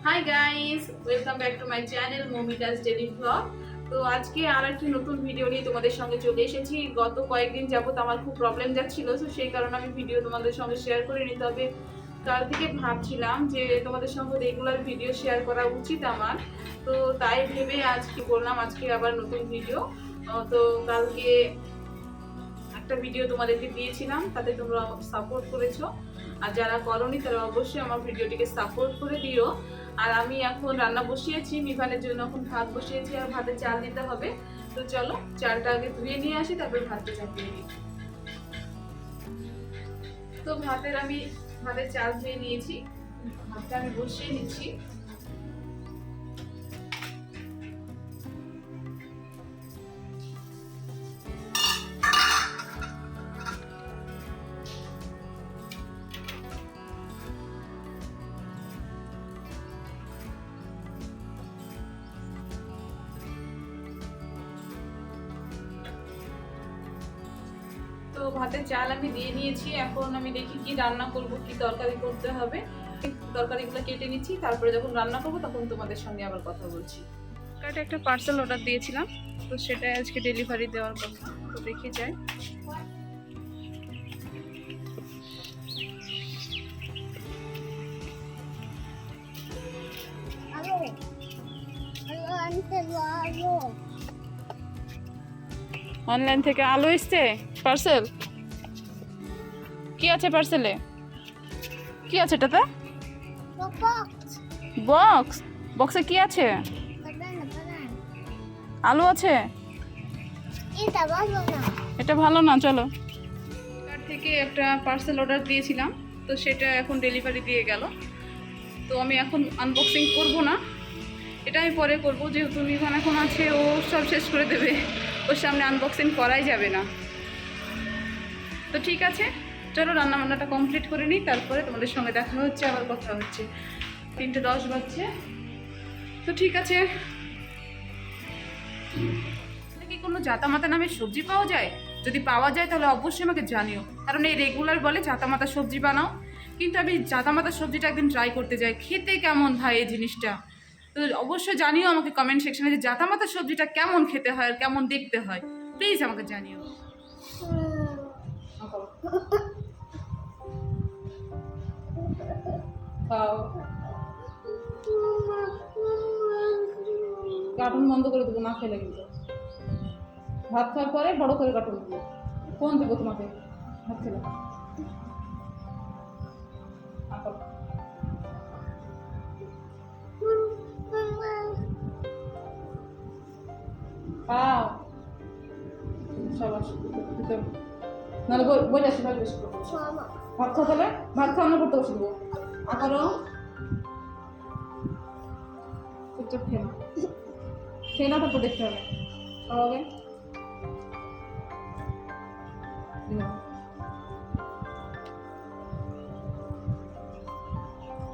Hi guys, welcome back to my channel মমিতাস daily blog. তো আজকে আর একটি নতুন ভিডিও নিয়ে তোমাদের সঙ্গে চলে এসেছি। গত কয়েকদিন যাবত আমার খুব প্রবলেম যাচ্ছিল, তো সেই কারণে আমি ভিডিও তোমাদের সঙ্গে শেয়ার করিনি। তবে কাল থেকে ভাবছিলাম যে তোমাদের সঙ্গে রেগুলার ভিডিও শেয়ার করা উচিত আমার, তো তাই ভেবে আজকে বললাম আজকে আবার নতুন ভিডিও। তো কালকে একটা ভিডিও তোমাদেরকে দিয়েছিলাম, তাতে তোমরা সাপোর্ট করেছো, আর যারা করোনি তারা অবশ্যই আমার ভিডিওটিকে সাপোর্ট করে দিও। আর আমি এখন রান্না বসিয়েছি, মিভানের জন্য এখন ভাত বসিয়েছি, আর ভাতে চাল দিতে হবে। তো চলো চালটা আগে ধুয়ে নিয়ে আসি, তারপর ভাতটা চাপিয়ে দিই। তো ভাতের চাল ধুয়ে নিয়েছি, ভাতটা আমি বসিয়ে নিচ্ছি। তো ভাতের চাল আমি দিয়ে নিয়েছি, এখন আমি দেখি কি রান্না করব, কি তরকারি করতে হবে। তরকারিগুলো কেটে নিচ্ছি, তারপরে যখন রান্না করব তখন তোমাদের সঙ্গে আবার কথা বলছি। একটা পার্সেল অর্ডার দিয়েছিলাম, তো সেটাই আজকে ডেলিভারি দেওয়ার কথা। তো দেখে যাই। অনলাইন থেকে আলু এসছে পার্সেল। কি আছে পার্সেলে? কি আছে এটাতে? বক্স। বক্সে কি আছে? আলু আছে। এটা ভালো না। চলো, কার থেকে একটা পার্সেল অর্ডার দিয়েছিলাম, তো সেটা এখন ডেলিভারি দিয়ে গেল। তো আমি এখন আনবক্সিং করব না, এটা আমি পরে করবো, যেহেতু মিভান এখন আছে, ও সব শেষ করে দেবে, ওর সামনে আনবক্সিং করাই যাবে না। তো ঠিক আছে, চলো রান্না বান্নাটা কমপ্লিট করে নিই, তারপরে তোমাদের সঙ্গে দেখা হচ্ছে, আবার কথা হচ্ছে। 3:10 বাজছে। তো ঠিক আছে। কি কোনো জাতামাতা নামের সবজি পাওয়া যায়? যদি পাওয়া যায় তাহলে অবশ্যই আমাকে জানিও, কারণ এই রেগুলার বলে জাতামাতা সবজি বানাও, কিন্তু আমি জাতামাতা সবজিটা একদিন ট্রাই করতে যাই, খেতে কেমন হয় এই জিনিসটা। তো অবশ্যই জানিও আমাকে কমেন্ট সেকশনে যে জাতামাতা সবজিটা কেমন খেতে হয় আর কেমন দেখতে হয়, প্লিজ আমাকে জানিও। খাও, কার্টুন বন্ধ করে দেবো না খেলে, কিন্তু ভাত খাওয়ার পরে বড় করে কার্টুন দেবো। ফোন দেবো তোমাকে ভাত খেলে। খাও সবাই, নাহলে বই আসি ভাই, বেশি ভাত খাওয়া, তাহলে ভাত খাওয়ানো করতে বসে দেবো। আকারও চুপচাপ খেয়ে না, খেয়ে না, তারপর দেখতে হবে খাওয়াবে।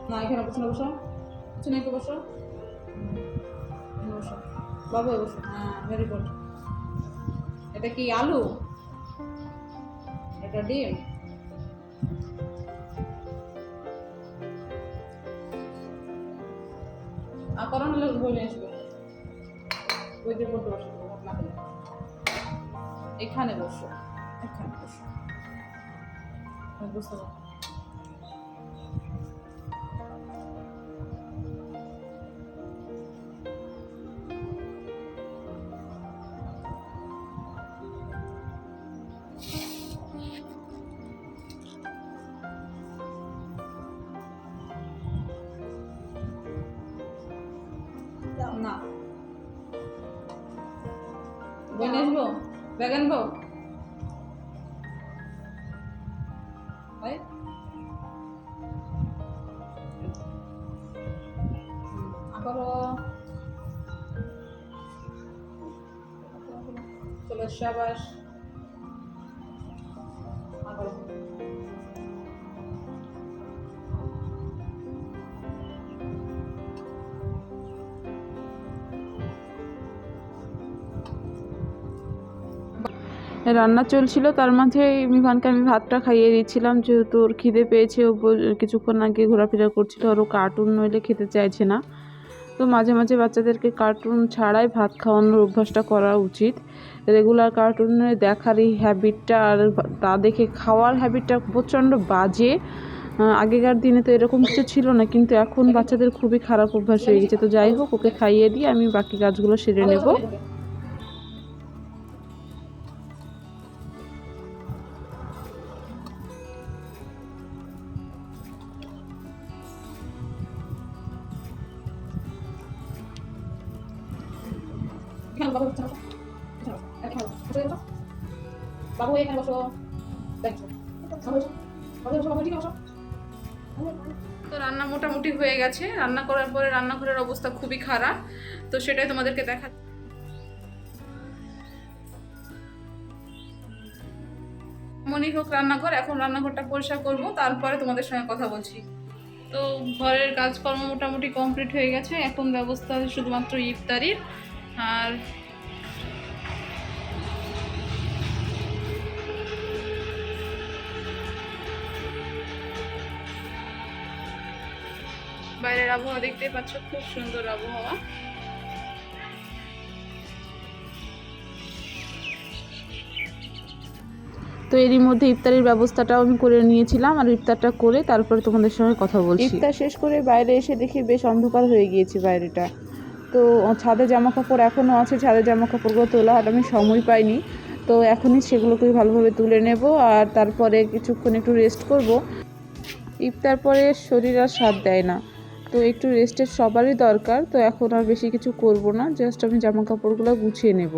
না, এখানে পিছনে বসো, পিছনে একটু বসো, বসো বাবু, বসো। হ্যাঁ, ভেরি গুড। এটা কি আলু? এটা ডিম। আকরণ হলে বলে আসবে, ওই যে পড়তে বসে না, এখানে বসো, এখানে বসো, বুঝতে পারো। না, বই নিয়ে আসবো, ব্যাগ আনবো। আবারও চলো, সাবাস। আবারও রান্না চলছিল, তার মাঝে মিভানকে আমি ভাতটা খাইয়ে দিচ্ছিলাম, যেহেতু ওর খিদে পেয়েছে। ও কিছুক্ষণ আগে ঘোরাফেরা করছিল, আর ও কার্টুন নইলে খেতে চাইছে না। তো মাঝে মাঝে বাচ্চাদেরকে কার্টুন ছাড়াই ভাত খাওয়ানোর অভ্যাসটা করা উচিত। রেগুলার কার্টুনে দেখার এই হ্যাবিটটা আর তা দেখে খাওয়ার হ্যাবিটটা প্রচণ্ড বাজে। আগেকার দিনে তো এরকম কিছু ছিল না, কিন্তু এখন বাচ্চাদের খুবই খারাপ অভ্যাস হয়ে গেছে। তো যাই হোক, ওকে খাইয়ে দিয়ে আমি বাকি কাজগুলো সেরে নেব। বাবু এখানে বসো। তো রান্না মোটামুটি হয়ে গেছে। রান্না করার পরে রান্নাঘরের অবস্থা খুবই খারাপ, তো সেটাই তোমাদেরকে দেখা। মনে হোক রান্নাঘর, এখন রান্নাঘরটা পরিষ্কার করব, তারপরে তোমাদের সঙ্গে কথা বলছি। তো ঘরের কাজকর্ম মোটামুটি কমপ্লিট হয়ে গেছে। এখন ব্যবস্থা শুধুমাত্র ইফতারির। আর বাইরের আবহাওয়া দেখতে পাচ্ছ, খুব সুন্দর আবহাওয়া। তো এরই মধ্যে ইফতারের ব্যবস্থাটাও আমি করে নিয়েছিলাম, আর ইফতারটা করে তারপরে তোমাদের সঙ্গে কথা বলছি। ইফতার শেষ করে বাইরে এসে দেখি বেশ অন্ধকার হয়ে গিয়েছে বাইরেটা। তো ছাদে জামা কাপড় এখনও আছে, ছাদে জামা কাপড়গুলো তোলা, আর আমি সময় পাইনি। তো এখনই সেগুলোকে ভালোভাবে তুলে নেব, আর তারপরে কিছুক্ষণ একটু রেস্ট করব। ইফতার পরে শরীর আর সাথ দেয় না, তো একটু রেস্টের সবারই দরকার। তো এখন আর বেশি কিছু করব না, জাস্ট আমি জামা কাপড়গুলো গুছিয়ে নেব।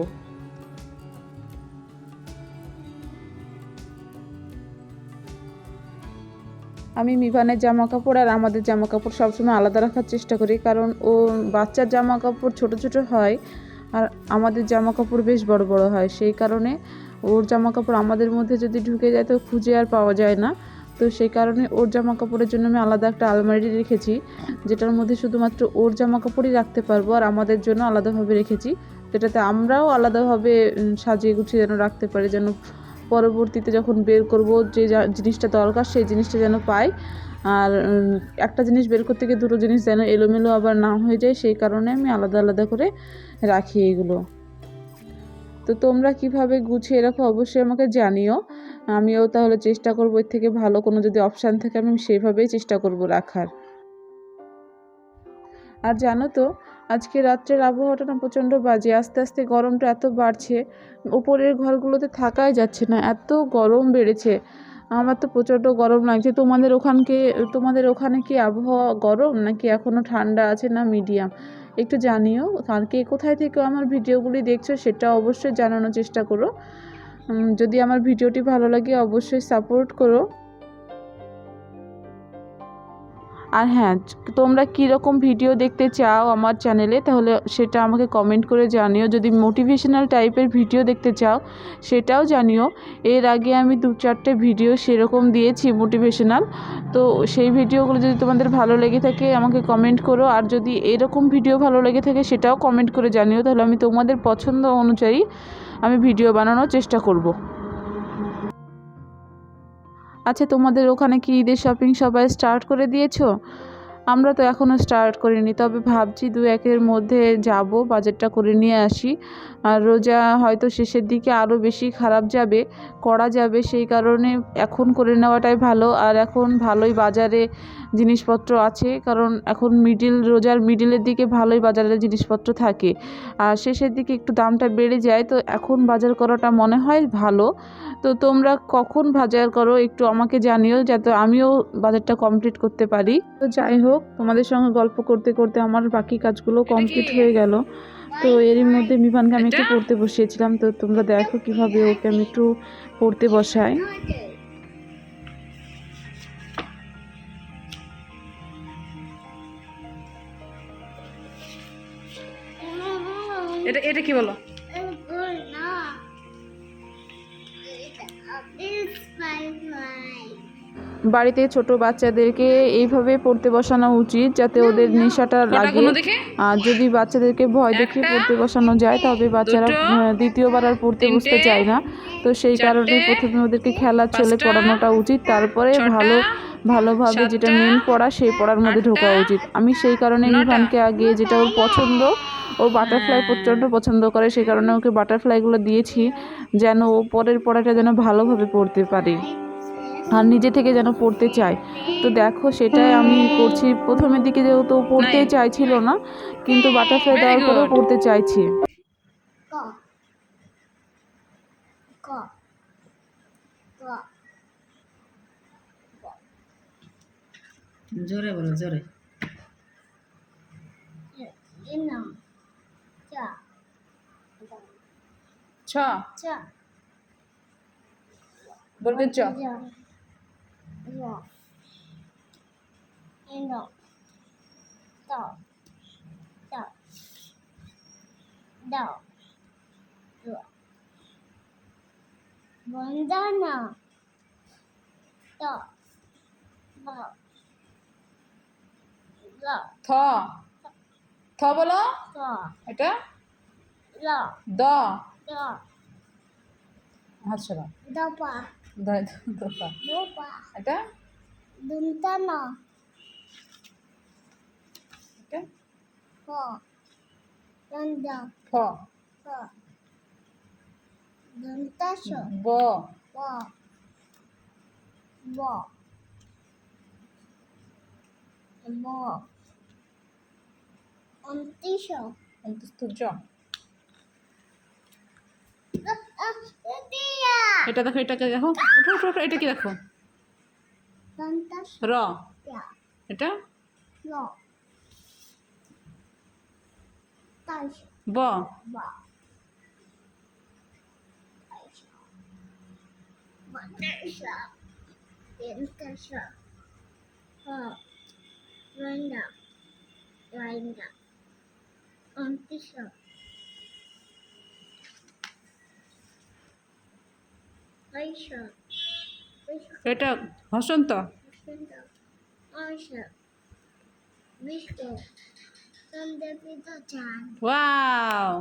আমি মিভানের জামা কাপড় আর আমাদের জামা কাপড় সবসময় আলাদা রাখার চেষ্টা করি, কারণ ও বাচ্চার জামা কাপড় ছোটো ছোটো হয় আর আমাদের জামা কাপড় বেশ বড় বড় হয়। সেই কারণে ওর জামা কাপড় আমাদের মধ্যে যদি ঢুকে যায় তো খুঁজে আর পাওয়া যায় না। তো সেই কারণে ওর জামা কাপড়ের জন্য আমি আলাদা একটা আলমারি রেখেছি, যেটার মধ্যে শুধুমাত্র ওর জামা কাপড়ই রাখতে পারবো, আর আমাদের জন্য আলাদাভাবে রেখেছি, যেটাতে আমরাও আলাদাভাবে সাজিয়ে গুছিয়ে যেন রাখতে পারি, যেন পরবর্তীতে যখন বের করব যে জিনিসটা দরকার সেই জিনিসটা যেন পাই। আর একটা জিনিস বের করতে গিয়ে দুটো জিনিস যেন এলোমেলো আবার না হয়ে যায়, সেই কারণে আমি আলাদা আলাদা করে রাখি এগুলো। তো তোমরা কিভাবে গুছিয়ে রাখো অবশ্যই আমাকে জানিও, আমিও তাহলে চেষ্টা করবো এর থেকে ভালো কোনো যদি অপশান থাকে আমি সেইভাবেই চেষ্টা করব রাখার। আর জানো তো, আজকে রাত্রের আবহাওয়াটা না প্রচণ্ড বাজে। আস্তে আস্তে গরমটা এত বাড়ছে, উপরের ঘরগুলোতে থাকাই যাচ্ছে না, এত গরম বেড়েছে। আমার তো প্রচণ্ড গরম লাগছে। তোমাদের ওখানে কি আবহাওয়া গরম নাকি এখনও ঠান্ডা আছে, না মিডিয়াম? একটু জানিও। আর কে কোথায় থেকে আমার ভিডিওগুলি দেখছো সেটা অবশ্যই জানানোর চেষ্টা করো। যদি আমার ভিডিওটি ভালো লাগে অবশ্যই সাপোর্ট করো। আর হ্যাঁ, তোমরা কীরকম ভিডিও দেখতে চাও আমার চ্যানেলে তাহলে সেটা আমাকে কমেন্ট করে জানিও। যদি মোটিভেশনাল টাইপের ভিডিও দেখতে চাও সেটাও জানিও। এর আগে আমি 2-4টে ভিডিও সেরকম দিয়েছি মোটিভেশনাল, তো সেই ভিডিওগুলো যদি তোমাদের ভালো লেগে থাকে আমাকে কমেন্ট করো। আর যদি এরকম ভিডিও ভালো লেগে থাকে সেটাও কমেন্ট করে জানিও, তাহলে আমি তোমাদের পছন্দ অনুযায়ী আমি ভিডিও বানানোর চেষ্টা করব। আচ্ছা, তোমাদের ওখানে কি ঈদের শপিং সবাই স্টার্ট করে দিয়েছো? আমরা তো এখনও স্টার্ট করিনি, তবে ভাবছি 2-1-এর মধ্যে যাব, বাজারটা করে নিয়ে আসি। আর রোজা হয়তো শেষের দিকে আরও বেশি খারাপ যাবে, করা যাবে, সেই কারণে এখন করে নেওয়াটাই ভালো। আর এখন ভালোই বাজারে জিনিসপত্র আছে, কারণ এখন রোজার মিডিলের দিকে ভালোই বাজারে জিনিসপত্র থাকে, আর শেষের দিকে একটু দামটা বেড়ে যায়। তো এখন বাজার করাটা মনে হয় ভালো। তো তোমরা কখন বাজার করো একটু আমাকে জানিও, যাতে আমিও বাজারটা কমপ্লিট করতে পারি। তো যাই হোক, তোমাদের সঙ্গে গল্প করতে করতে আমার বাকি কাজগুলো কমপ্লিট হয়ে গেল। তো এরই মধ্যে মিভানকে আমি একটু পড়তে বসিয়েছিলাম। তো তোমরা দেখো কিভাবে ওকে আমি একটু পড়তে বসাই। এটা কি বলো? বাড়িতে ছোট বাচ্চাদেরকে এইভাবে পড়তে বসানো উচিত যাতে ওদের নেশাটা কটা লাগে। গুনো দেখে? আর যদি বাচ্চাদেরকে ভয় দেখিয়ে একটা, পড়তে বসানো যায় তবে বাচ্চারা দুটো, দ্বিতীয়বার আর পড়তে বসতে তিনটে, চায় না। তো সেই কারণে চারটে, প্রথমে ওদেরকে খেলার ছলে পাঁচটা, পড়ানোটা উচিত, তারপরে ছটা, ভালোভাবে যেটা সাতটা, মেন পড়া সেই পড়ার মধ্যে আটটা, ঢোকা উচিত। আমি সেই কারণে নটা। মিভানকে আগে যেটা ওর পছন্দ, ও বাটারফ্লাই হ্যাঁ। প্রচণ্ড পছন্দ করে, সেই কারণে ওকে বাটারফ্লাইগুলো দিয়েছি যেন ও পরের পড়াটা যেন ভালোভাবে পড়তে পারে আর নিজে থেকে যেন পড়তে চায়। তো দেখো সেটাই আমি করছি। প্রথমের দিকে যেহেতু ও পড়তেই 9 চাইছিল না, কিন্তু বাটারফ্লাই ভেরি দেওয়ার পরেও গুড। পড়তে চাইছে। ক ক ক জোরে বলো, জোরে। ইনো চা ছ চা বলবে চ। র ইনো ত ত দাও র বন্দনা ত ব র থ, থ বলো। ত এটা র দ, র হাত সরা। দপা দপা। দপা এটা দুন্তনা এটা ক দন্ত ফ, ক দন্তাস ব, ব ব ব অন্তিশ অন্তস্থ জ। দিয়া এটা দেখো, এটাকে দেখো। ওঠো ওঠো ওঠো, এটা কি দেখো? দন্তাস র। ইয়া এটা ল তাস ব, বা তাস বাতাস দন্তাস হ রন্দা রন্দা অন্তিশ আইসা এটা হসন্ত। আইসা বিষ্ণু চন্দ্রপিতা চাঁদ ওয়াও।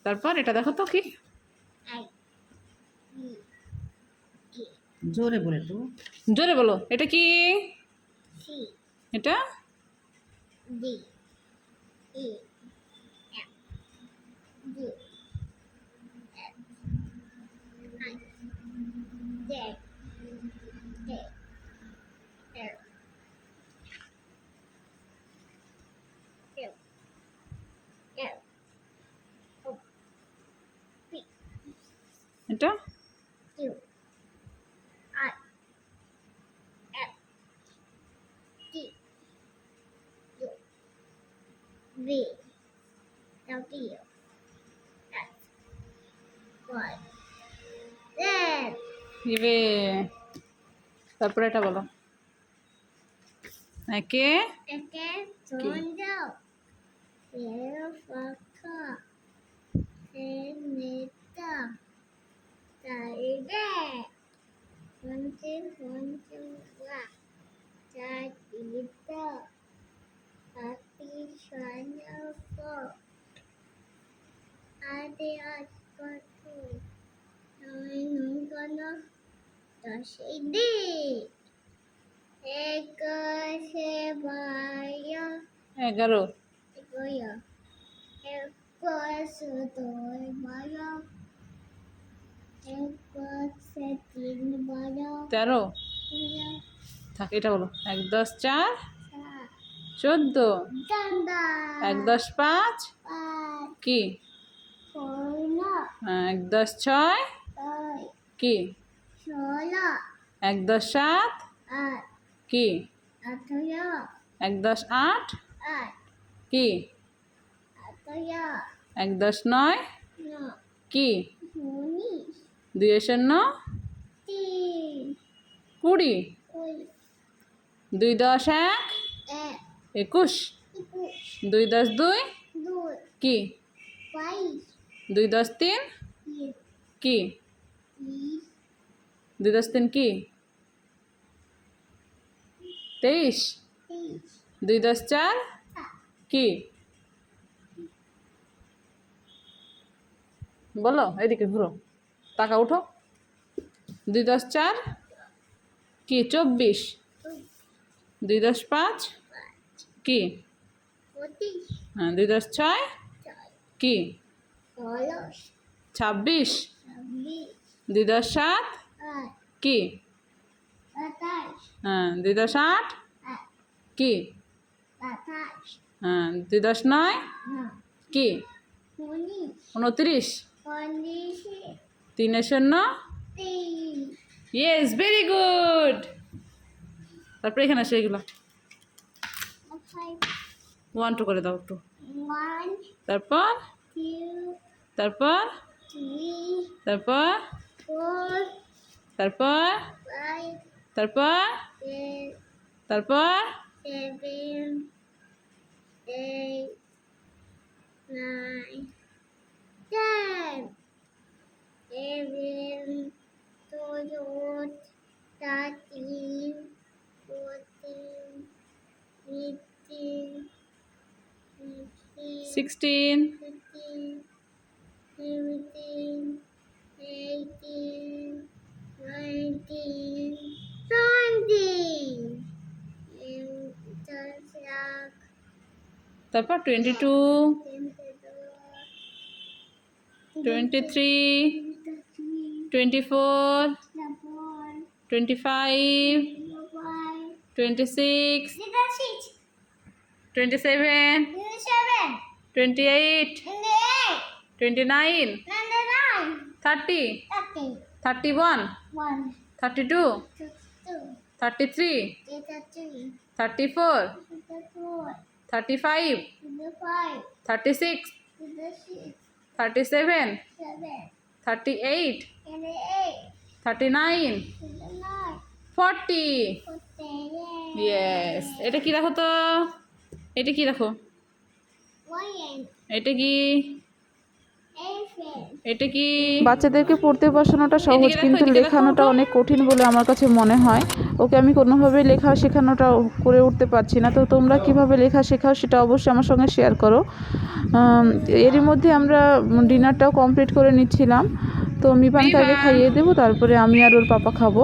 তারপর এটা দেখো তো কি? আই ই ই জোরে বলে তো। জোরে বলো, এটা কি? সি এটা D E F G F I Z K L L L O P এটা Q I F T U V W X Y Z ইবে। তারপর এটা বলো। একে একে সঞ্জাও এর ফাঁকা সে নেতা চাইবে পঞ্চে পঞ্চমা চাইতে হাতি সঞ্জক আদে আজপত নয় নঙ্গন দশিদি এক সে বায় 11 goya এক দুই বায় এক তিন বায় 13 থাক। এটা বলো। 1 10 4 14 দান্দা 1 10 5 কি? 1 10 6 কি? 1 10 7 কি? 1 10 8 কি? 1 10 9 কি? 2 9 20 2 10 1 21 2 10 2 কি? 2 10 3 কি? 2 10 3 কি? 23 2 10 4 কি বলো, এদিকে ঘুরো, টাকা উঠো। 2 10 4 কি 24 2 10 5 কি, 40 হ্যাঁ 2 10 6 কি 26 2 10 7 কি, হ্যাঁ 2 10 8 কি, হ্যাঁ 2 10 9 কি 29 3 0 ইয়েস, ভেরি গুড। তারপরে এখানে আসে এগুলো 1 2 করে দাও একটু। তারপর তারপর তারপর তারপর তারপর তারপর 7 8 9 10 11 12 13 14 15 16 15 17 18 19 20 তারপর 22 23 24 25 26 27 28 29 30 31 32 33 34 35 36 37 38 39 40 ইয়েস। এটা কি দেখো তো, এটা কি দেখো, এটা কি, এটা কি? বাচ্চাদেরকে পড়তে বসানোটা সহজ, এদিকে দেখো, কিন্তু এদিকে দেখো, লেখানোটা ওঠো। অনেক কঠিন বলে আমার কাছে মনে হয়। ওকে আমি কোনোভাবে লেখা শেখানোটা করে উঠতে পারছি না। তো তোমরা কিভাবে লেখা শেখাও সেটা অবশ্যই আমার সঙ্গে শেয়ার করো। এরই মধ্যে আমরা ডিনারটাও কমপ্লিট করে নিচ্ছিলাম। তো মিভানকে আগে খাইয়ে দেবো, তারপরে আমি আর ওর পাপা খাবো।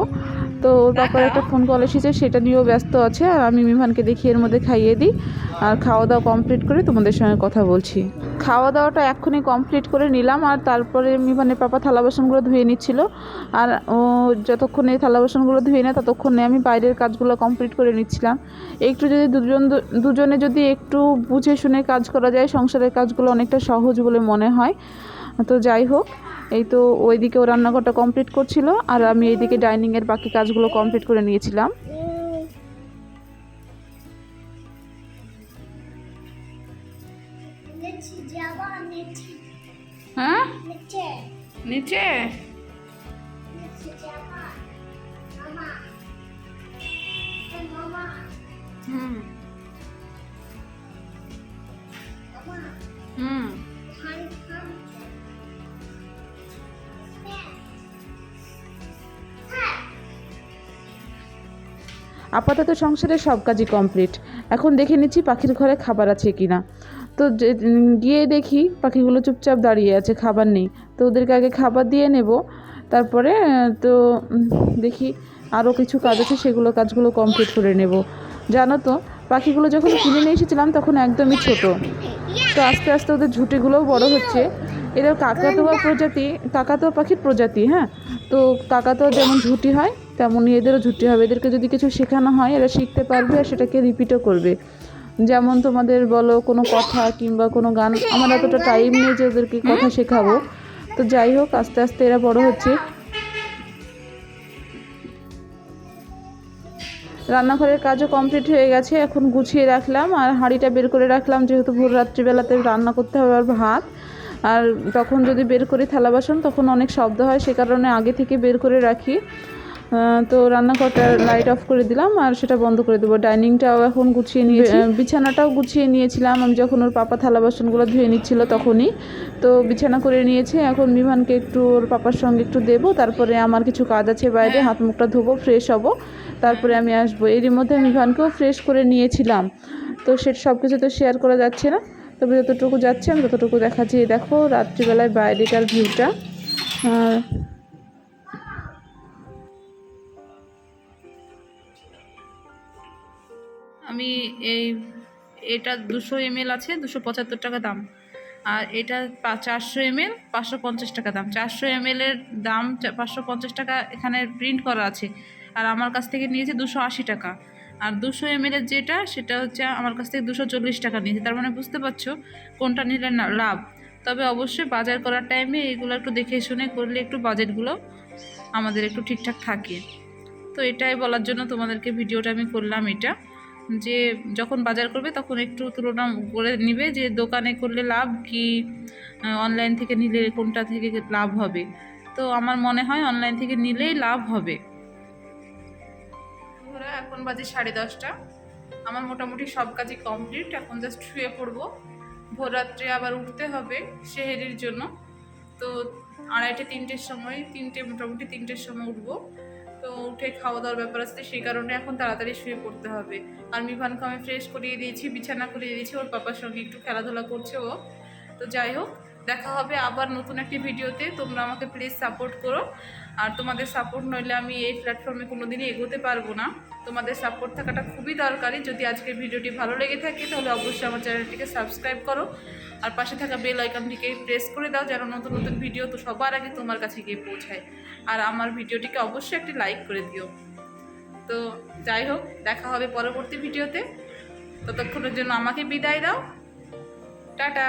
তো ওর পাপার একটা ফোন কল এসেছে, সেটা নিয়েও ব্যস্ত আছে। আর আমি মিভানকে দেখি এর মধ্যে খাইয়ে দিই, আর খাওয়া দাওয়া কমপ্লিট করে তোমাদের সঙ্গে কথা বলছি। খাওয়া দাওয়াটা এক্ষুনি কমপ্লিট করে নিলাম, আর তারপরে মিভানের পাপা থালা বাসনগুলো ধুয়ে নিচ্ছিল। আর ও যতক্ষণে থালা বাসনগুলো ধুয়ে নেয় ততক্ষণে আমি বাইরের কাজগুলো কমপ্লিট করে নিচ্ছিলাম। একটু যদি দুজনে যদি একটু বুঝে শুনে কাজ করা যায়, সংসারের কাজগুলো অনেকটা সহজ বলে মনে হয়। তো যাই হোক, এই তো ওইদিকে ও রান্নাঘরটা কমপ্লিট করছিল, আর আমি এইদিকে ডাইনিংয়ের বাকি কাজগুলো কমপ্লিট করে নিয়েছিলাম। হ্যাঁ, নিচে হুম হুম আপাতত সংসারের সব কাজই কমপ্লিট। এখন দেখে নিচ্ছি পাখির ঘরে খাবার আছে কিনা। তো গিয়ে দেখি পাখিগুলো চুপচাপ দাঁড়িয়ে আছে, খাবার নেই। তো ওদেরকে আগে খাবার দিয়ে নেব, তারপরে তো দেখি আরও কিছু কাজ আছে, কাজগুলো কমপ্লিট করে নেব। জানো তো, পাখিগুলো যখন কিনে নিয়ে এসেছিলাম তখন একদমই ছোট। তো আস্তে আস্তে ওদের ঝুঁটিগুলোও বড় হচ্ছে। এরা কাকাতুয়া পাখির প্রজাতি। হ্যাঁ, তো কাকাতুয়া যেমন ঝুঁটি হয় তেমনই এদেরও ঝুঁটি হবে। এদেরকে যদি কিছু শেখানো হয় এরা শিখতে পারবে, আর সেটাকে রিপিটও করবে। যেমন তোমাদের বলো কোনো কথা কিংবা কোনো গান, আমার এতটা টাইম নেই যে ওদেরকে কথা শেখাবো। তো যাই হোক, আস্তে আস্তে এরা বড় হচ্ছে। রান্নাঘরের কাজও কমপ্লিট হয়ে গেছে, এখন গুছিয়ে রাখলাম আর হাঁড়িটা বের করে রাখলাম, যেহেতু ভোর রাত্রিবেলাতে রান্না করতে হবে আর ভাত। আর তখন যদি বের করি থালা বাসন তখন অনেক শব্দ হয়, সে কারণে আগে থেকে বের করে রাখি। তো রান্নাঘরটার লাইট অফ করে দিলাম আর সেটা বন্ধ করে দেবো। ডাইনিংটাও এখন গুছিয়ে নিয়েছি, বিছানাটাও গুছিয়ে নিয়েছিলাম আমি যখন ওর পাপা থালা বাসনগুলো ধুয়ে নিচ্ছিল তখনই। তো বিছানা করে নিয়েছি, এখন মিভানকে একটু ওর পাপার সঙ্গে একটু দেবো, তারপরে আমার কিছু কাজ আছে বাইরে, হাত মুখটা ধোবো, ফ্রেশ হব, তারপরে আমি আসবো। এরই মধ্যে মিভানকেও ফ্রেশ করে নিয়েছিলাম। তো সেটা সব কিছু তো শেয়ার করা যাচ্ছে না, তবে যতটুকু যাচ্ছে আমি ততটুকু দেখাচ্ছি। এই দেখো রাত্রিবেলায় বাইরেকার ভিউটা। আমি এই এটা 200 ml আছে 275 টাকা দাম, আর এটা 400 ml 550 টাকা দাম। 400 ml এর দাম 550 টাকা এখানে প্রিন্ট করা আছে, আর আমার কাছ থেকে নিয়েছে 280 টাকা। আর 200 ml এর যেটা সেটা হচ্ছে আমার কাছ থেকে 240 টাকা নিয়েছে। তার মানে বুঝতে পারছো কোনটা নিলে না লাভ। তবে অবশ্যই বাজার করার টাইমে এগুলো একটু দেখে শুনে করলে একটু বাজেটগুলো আমাদের একটু ঠিকঠাক থাকে। তো এটাই বলার জন্য তোমাদেরকে ভিডিওটা আমি করলাম, এটা যে যখন বাজার করবে তখন একটু তুলনা করে নিবে যে দোকানে করলে লাভ কি অনলাইন থেকে নিলে কোনটা থেকে লাভ হবে। তো আমার মনে হয় অনলাইন থেকে নিলেই লাভ হবে। এখন বাজে 10:30, আমার মোটামুটি সব কাজই কমপ্লিট। এখন জাস্ট শুয়ে পড়বো, ভোর রাত্রে আবার উঠতে হবে সেহেরির জন্য। তো 2:30-3টের সময় মোটামুটি 3টের সময় উঠবো। তো উঠে খাওয়া দাওয়ার ব্যাপার আছে, সেই কারণে এখন তাড়াতাড়ি শুয়ে পড়তে হবে। আর মিভানকে আমি ফ্রেশ করিয়ে দিয়েছি, বিছানা করিয়ে দিয়েছি, ওর পাপার সঙ্গে একটু খেলাধুলা করছে ও। তো যাই হোক, দেখা হবে আবার নতুন একটি ভিডিওতে। তোমরা আমাকে প্লিজ সাপোর্ট করো, আর তোমাদের সাপোর্ট নইলে আমি এই প্ল্যাটফর্মে কোনো দিনই এগোতে পারবো না। তোমাদের সাপোর্ট থাকাটা খুবই দরকারি। যদি আজকের ভিডিওটি ভালো লেগে থাকে তাহলে অবশ্যই আমার চ্যানেলটিকে সাবস্ক্রাইব করো, আর পাশে থাকা বেল আইকনটিকে প্রেস করে দাও যেন নতুন নতুন ভিডিও তো সবার আগে তোমার কাছে গিয়ে পৌঁছায়। আর আমার ভিডিওটিকে অবশ্যই একটি লাইক করে দিও। তো যাই হোক, দেখা হবে পরবর্তী ভিডিওতে। ততক্ষণের জন্য আমাকে বিদায় দাও, টাটা।